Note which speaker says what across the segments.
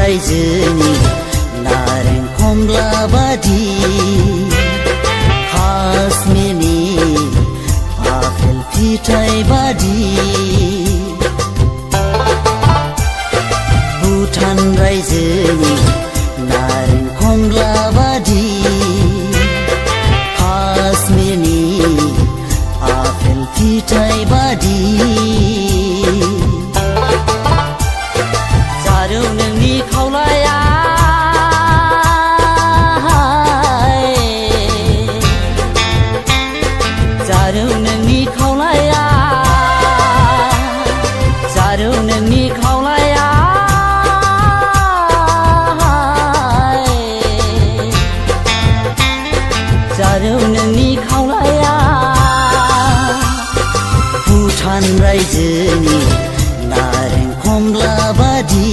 Speaker 1: रायजोनि नारें खमला बादि काश्मीरनि आपेल फिथाइ बादि भुटान रायजोनि नारें खमला बादि काश्मीरनि आपेल फिथाइ बादि जारौ नोंनि खावलाया जारौ नोंनि खावलाया जारौ नोंनि खावलाया जारौ नोंनि खावलाया भुटान रायजोनि नारें खमला बादि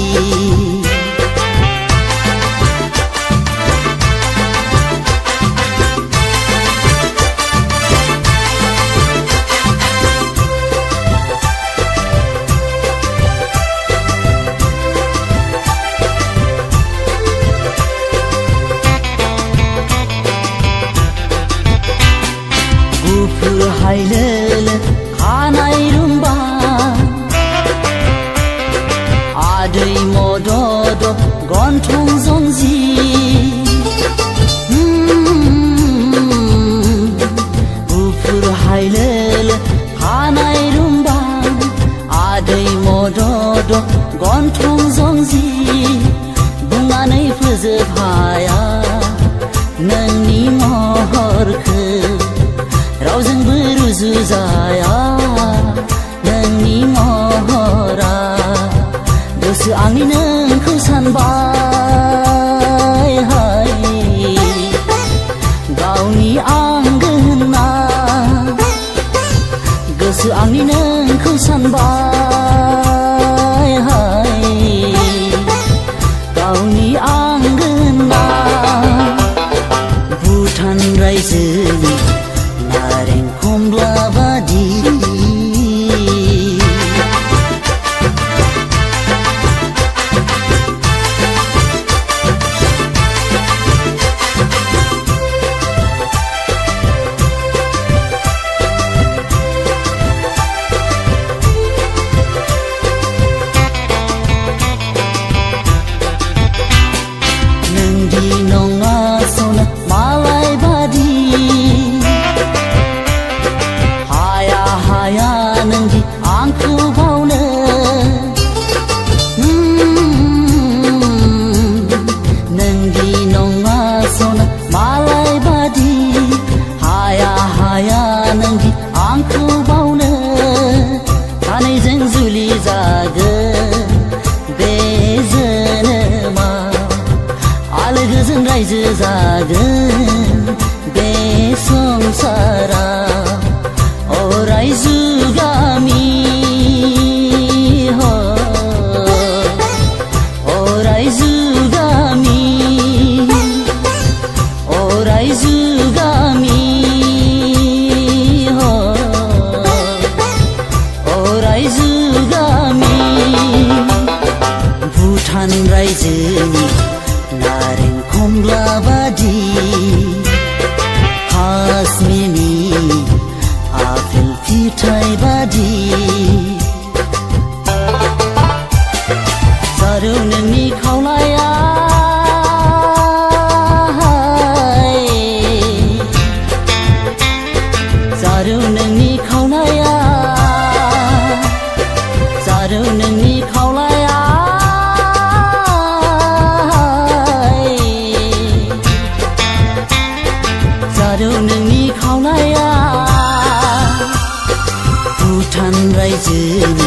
Speaker 1: गुफुर हायलोल खानाय रुम्बा आदै मदद गन्थं जंजि गुफुर हायलोल खानाय रुम्बा आदै मदद गन्थं जंजि बुंनानै फोजोबहाया नोंनि महरखौ रावजोंबो रुजुजाया नोंनि महरा गोसो आंनि नोंखौ सानबाय गावनि आंगो होनना गोसो आंनि नोंखौ सानबाय गावनि आंगो होनना भुटान रायजोनि नारें खमला बादि नोंदि नङा सना मालाय बादि हाया नोंदि आंखौ बावनो नोंदि नङा सना मालाय बादि हाया नोंदि आंखौ बावनो सानैजों जुलि जागोन बे जोनोमाव आलो गोजोन रायजो जागोन बे संसारा अराय जुगामि अराय जुगामि अराय जुगामि अराय जुगामि भुटान रायजोनि नारें खमला बादि काश्मीरनि आपेल फिथाइ बादि जारौ नोंनि खावलाया जारौ नोंनि खावलाया जारौ नोंनि खावलाया जारौ नोंनि खावलाया भुटान रायजोनि